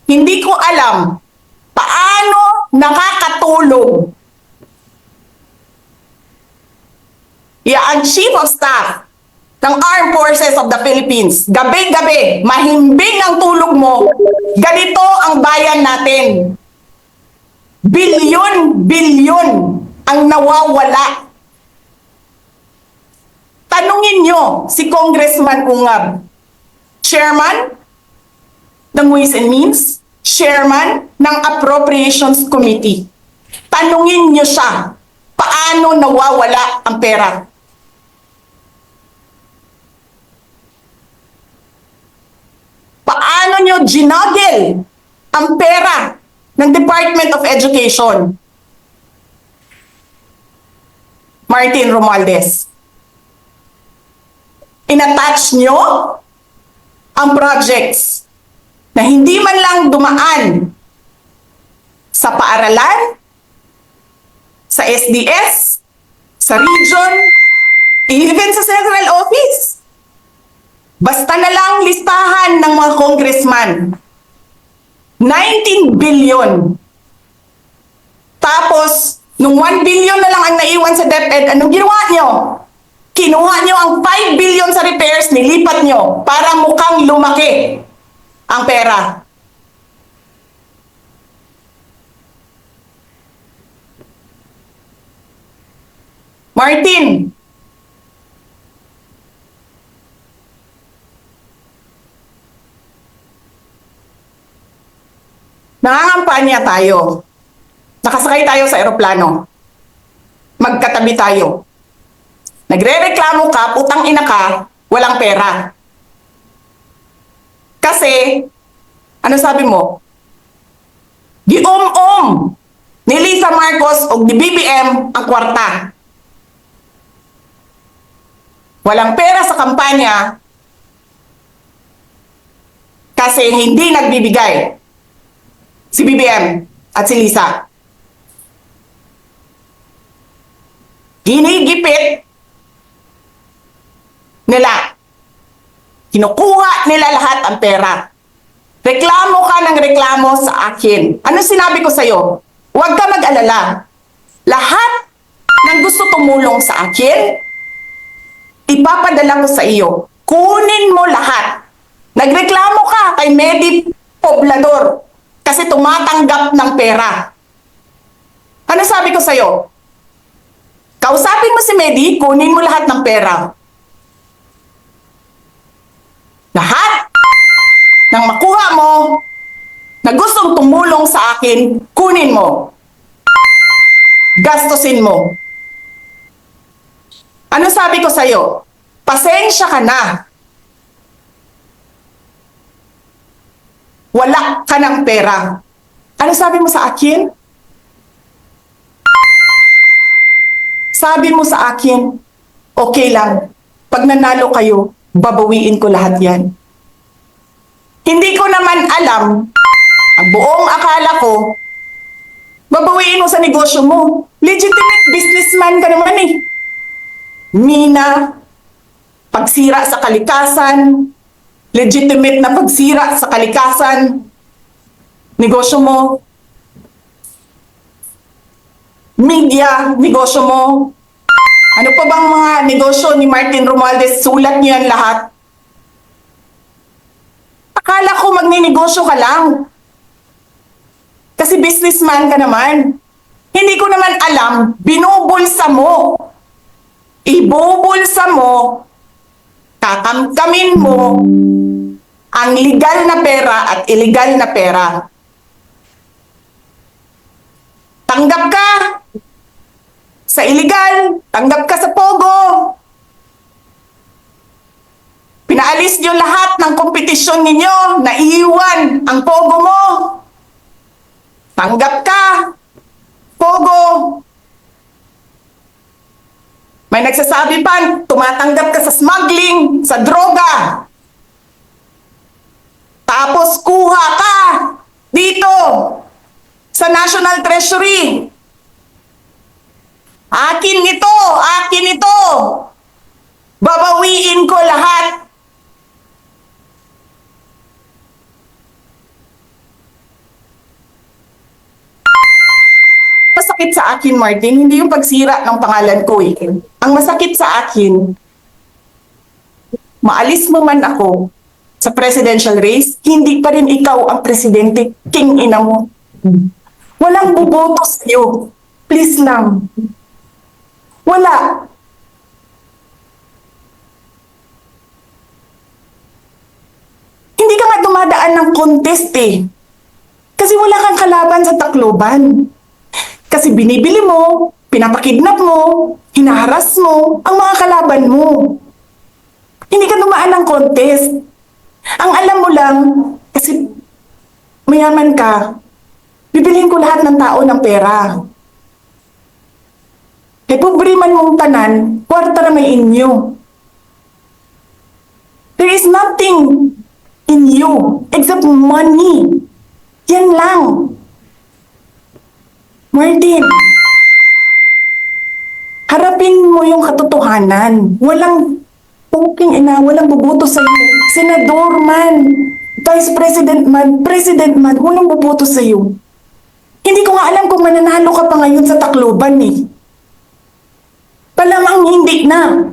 Hindi ko alam paano nakakatulong ang Chief of Staff ng Armed Forces of the Philippines. Gabi-gabi, mahimbing ang tulog mo. Ganito ang bayan natin. Bilyon-bilyon ang nawawala. Tanungin nyo si Congressman Ungab, Chairman ng Ways and Means, Chairman ng Appropriations Committee. Tanungin nyo siya, paano nawawala ang pera? Paano nyo ginagel ang pera ng Department of Education? Martin Romualdez. Inattach nyo ang projects na hindi man lang dumaan sa paaralan, sa SDS, sa region, even sa central office. Basta na lang listahan ng mga congressman. 19 billion. Tapos, nung 1 billion na lang ang naiwan sa DepEd, anong ginawa nyo? Kinuha nyo ang 5 billion sa repairs, nilipat nyo para mukhang lumaki ang pera. Martin, nangangampanya tayo. Nakasakay tayo sa eroplano. Magkatabi tayo. Nagre-reklamo ka, putang ina ka, walang pera. Kasi, ano sabi mo? Gium-um ni Lisa Marcos o ni BBM ang kwarta. Walang pera sa kampanya kasi hindi nagbibigay si BBM at si Lisa. Ginigipit nila. Kinukuha nila lahat ang pera. Reklamo ka ng reklamo sa akin. Ano sinabi ko sa'yo? Huwag ka mag-alala. Lahat ng gusto tumulong sa akin, ipapadala ko sa iyo. Kunin mo lahat. Nagreklamo ka kay Medi Poblador kasi tumatanggap ng pera. Ano sabi ko sa'yo? Kausapin mo si Medi, kunin mo lahat ng pera. Lahat ng makuha mo na gustong tumulong sa akin, kunin mo. Gastusin mo. Ano sabi ko sa'yo? Pasensya ka na. Wala ka ng pera. Ano sabi mo sa akin? Sabi mo sa akin, okay lang. Pag nanalo kayo, babawiin ko lahat yan. Hindi ko naman alam, ang buong akala ko, babawiin mo sa negosyo mo. Legitimate businessman ka naman eh. Mina, pagsira sa kalikasan, legitimate na pagsira sa kalikasan, negosyo mo. Media, negosyo mo. Ano pa bang mga negosyo ni Martin Romualdez? Sulat niyo yan lahat. Akala ko magninegosyo ka lang. Kasi businessman ka naman. Hindi ko naman alam, binubulsa mo. Ibubulsa mo, kakamkamin mo, ang legal na pera at illegal na pera. Tanggap ka sa illegal, tanggap ka sa pogo. Pinaalis nyo lahat ng kompetisyon ninyo, naiiwan ang pogo mo. Tanggap ka, pogo. May nagsasabi pa, tumatanggap ka sa smuggling, sa droga. Tapos kuha ka dito sa National Treasury. Akin ito, akin ito. Babawiin ko lahat. masakit sa akin, Martin, hindi yung pagsira ng pangalan ko eh. Ang masakit sa akin, maalis mo man ako sa presidential race, hindi pa rin ikaw ang presidente, king ina mo. Walang boboto sa'yo. Please lang. Wala. Hindi ka nga dumadaan ng contest eh. Kasi wala kang kalaban sa Tacloban. Kasi binibili mo, pinapakidnap mo, hinaharas mo ang mga kalaban mo. Hindi ka dumaan ng contest. Ang alam mo lang, kasi mayaman ka, bibilihin ko lahat ng tao ng pera. E pobre man mong tanan, kwarta na may inyo. There is nothing in you except money. Yan lang. Martin, harapin mo yung katotohanan. Walang walang boboto sa'yo. Senador man, Vice President man, walang boboto sa'yo. Hindi ko nga alam kung mananalo ka pa ngayon sa Tacloban eh. Palamang hindi na.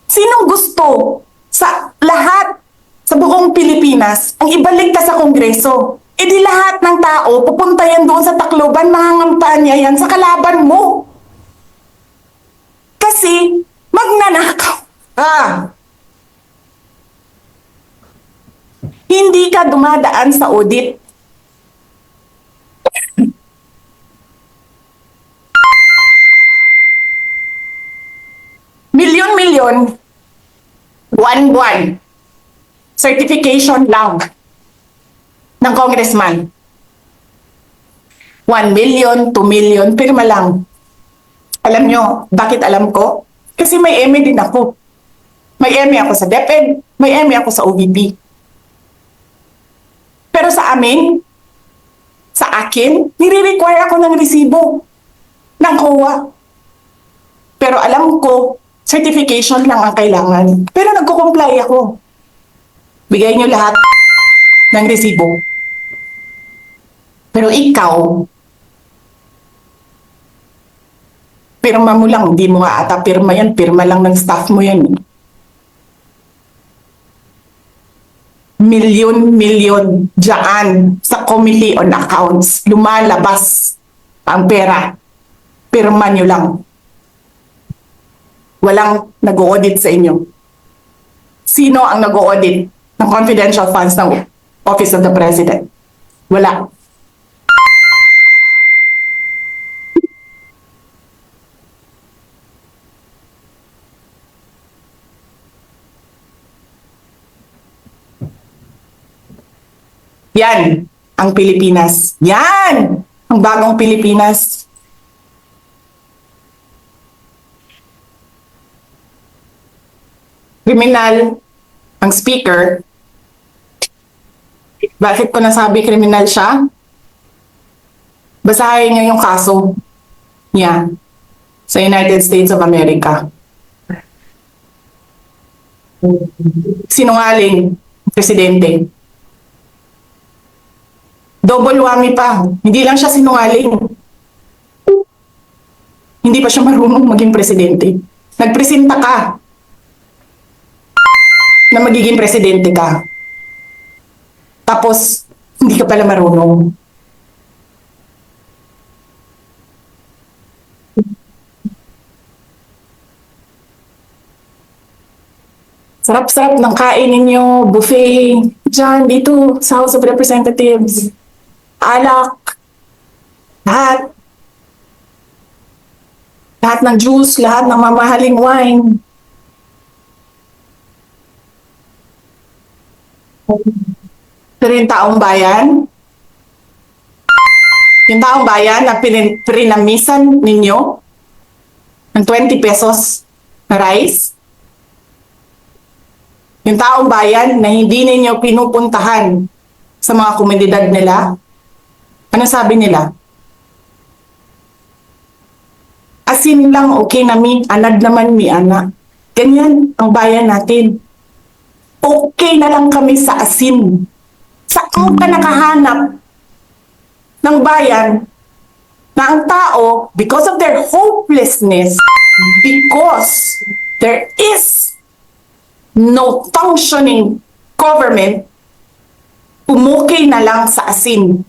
Sinong gusto sa lahat sa buong Pilipinas ang ibalik ka sa Kongreso? E di lahat ng tao pupunta yan doon sa Tacloban, mangangamtaan niya yan sa kalaban mo. Kasi magnanakaw ka. Hindi ka dumadaan sa audit. Milyon-milyon, buwan-buwan, certification lang ng congressman. 1 million, 2 million, pirma lang. Alam nyo, bakit alam ko? Kasi may MA din ako. May MA ako sa DepEd, may MA ako sa OVP. Pero sa akin, nire-require ako ng resibo ng COA. Pero alam ko, certification lang ang kailangan. Pero nagko-comply ako. Bigay nyo lahat ng resibo. Pero ikaw, pirma mo lang, hindi mo nga ata pirma yan, pirma lang ng staff mo yan. Milyon-milyon dyan sa Committee on Accounts, lumalabas ang pera. Pirma nyo lang. Walang nag-audit sa inyo. Sino ang nag-audit ng confidential funds ng Office of the President? Wala. Yan ang Pilipinas. Yan ang bagong Pilipinas. Kriminal ang speaker. Bakit ko nasabi kriminal siya? Basahin niyo yung kaso niya sa United States of America. Sinungaling, presidente. Double whammy pa. Hindi lang siya sinungaling. Hindi pa siya marunong maging presidente. Nagpresenta ka na magiging presidente ka. Tapos, hindi ka pala marunong. Sarap-sarap ng kain ninyo, buffet, dyan, dito, sa House of Representatives. Alak, lahat. Lahat ng juice, lahat ng mamahaling wine. Pero yung taong bayan, na pinamisan ninyo ng 20 pesos na rice, yung taong bayan na hindi ninyo pinupuntahan sa mga komunidad nila, ano sabi nila? Asin lang okay na mi, anad naman mi ana. Ganyan ang bayan natin. Okay na lang kami sa asin. Saan ka nakahanap ng bayan na ang tao, because of their hopelessness, because there is no functioning government, umukay na lang sa asin.